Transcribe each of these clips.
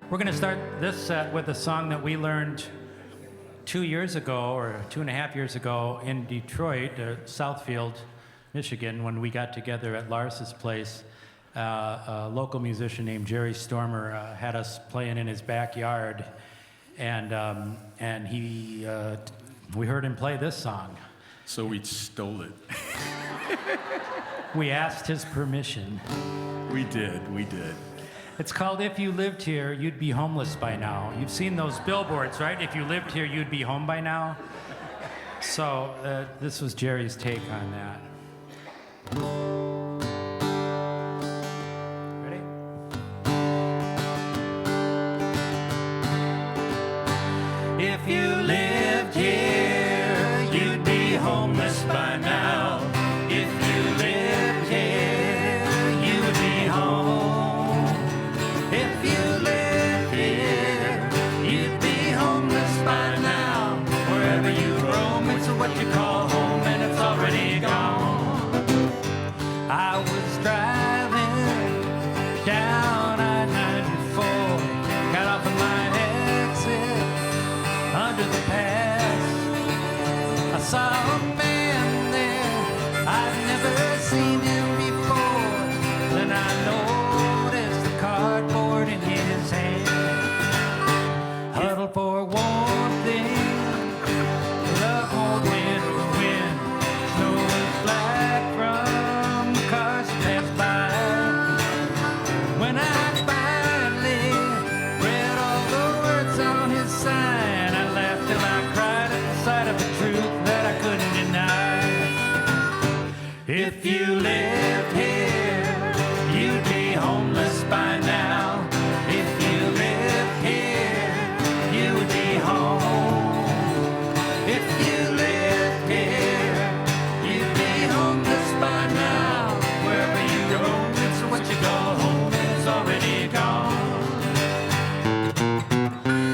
We're going to start this set with a song that we learned 2 years ago, or 2.5 years ago, in Detroit, Southfield, Michigan, when we got together at Lars's place. A local musician named Jerry Stormer had us playing in his backyard, and we heard him play this song. So we stole it. We asked his permission. We did. It's called If You Lived Here, You'd Be Homeless by Now. You've seen those billboards, right? If you lived here, you'd be home by now. So this was Jerry's take on that. Ready? If you lived here, you'd be homeless by now. If you lived here, you would be home. If you lived here, you'd be homeless by now. Wherever you roam, it's what you call home, and it's already gone. I was driving down I-94, got off of my exit under the pass. I saw a man there, I'd never seen him before. Then I noticed the cardboard in his hand. Huddled for warmth in the cold winter wind. Snow was black from the cars that passed by. When I finally read all the words on his sign, I laughed till I cried at the sight of the truth that I couldn't deny. If you lived here, you'd be homeless by now. If you lived here, you would be home. If you lived here, you'd be homeless by now. Wherever you roam, it's what you call home, and it's already gone.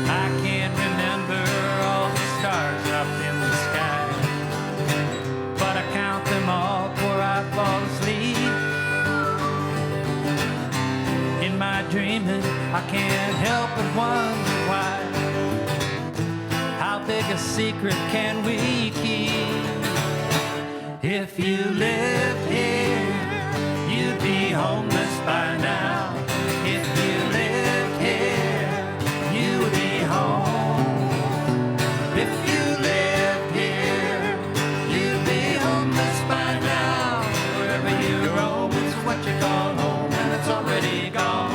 I can't remember all the stars up in the sky, but I count them all before I fall asleep. In my dreaming, I can't help but wonder why. How big a secret can we keep? If you lived here, you'd be homeless by now. If you lived here, you would be home. If you lived here, you'd be homeless by now. Wherever you roam, it's what you call home, and it's already gone.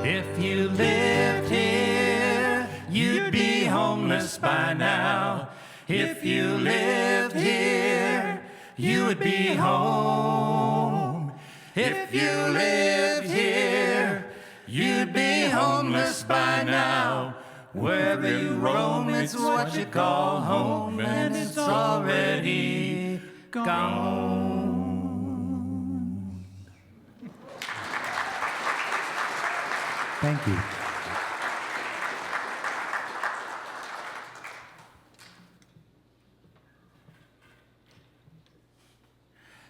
If you lived here, you'd be homeless by now. If you lived here, you would be home. If you lived here, you'd be homeless by now. Wherever you roam, it's what you call home, and it's already gone. Thank you.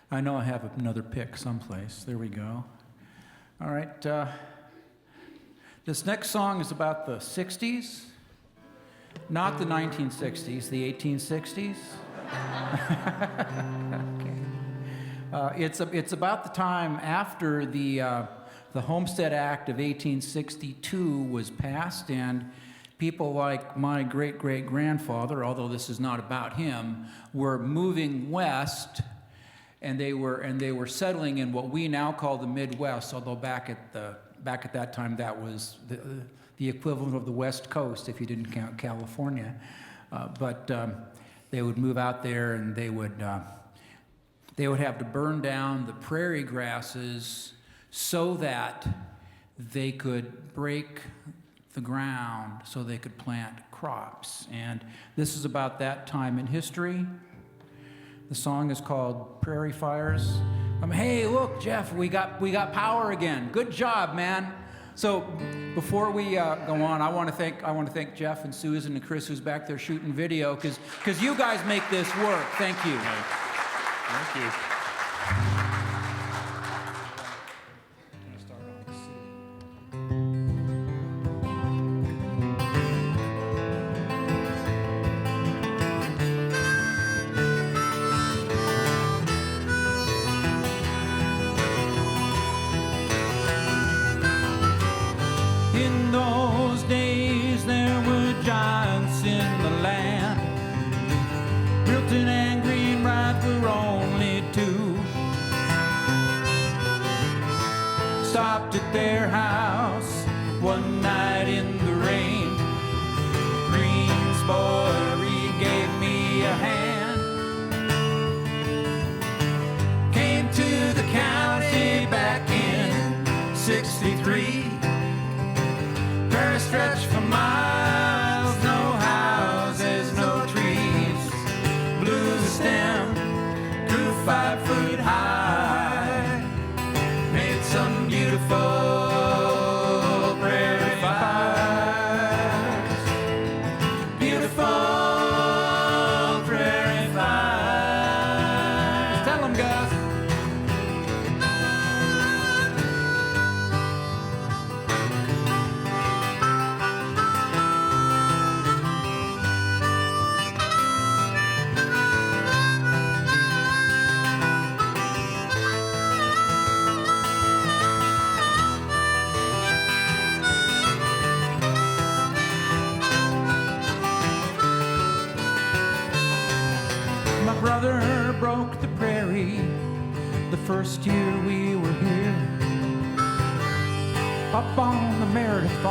I know I have another pick someplace. There we go. All right. This next song is about the 60s. Not the 1960s, the 1860s. Okay. It's about the time after the Homestead Act of 1862 was passed, and people like my great-great-grandfather, although this is not about him, were moving west, and they were settling in what we now call the Midwest, although back at that time that was the equivalent of the West Coast if you didn't count California. But they would move out there, and they would have to burn down the prairie grasses so that they could break the ground so they could plant crops. And this is about that time in history. The song is called Prairie Fires. Hey, look, Jeff, we got power again. Good job, man. So before we go on, I want to thank Jeff and Susan and Chris, who's back there shooting video, because you guys make this work. Thank you. Thank you. In those days there were giants in the land. Milton and Greenbright were only two. Stopped at their house one night in the rain. Greensboro Reed gave me a hand. Came to the county back in '63. Prairie stretched for miles, no houses, no trees. Blew the stem, grew 5 foot high, made some beautiful prairie fires. Beautiful prairie fires. Tell them, guys. My brother broke the prairie the first year we were here. Up on the Meredith farm.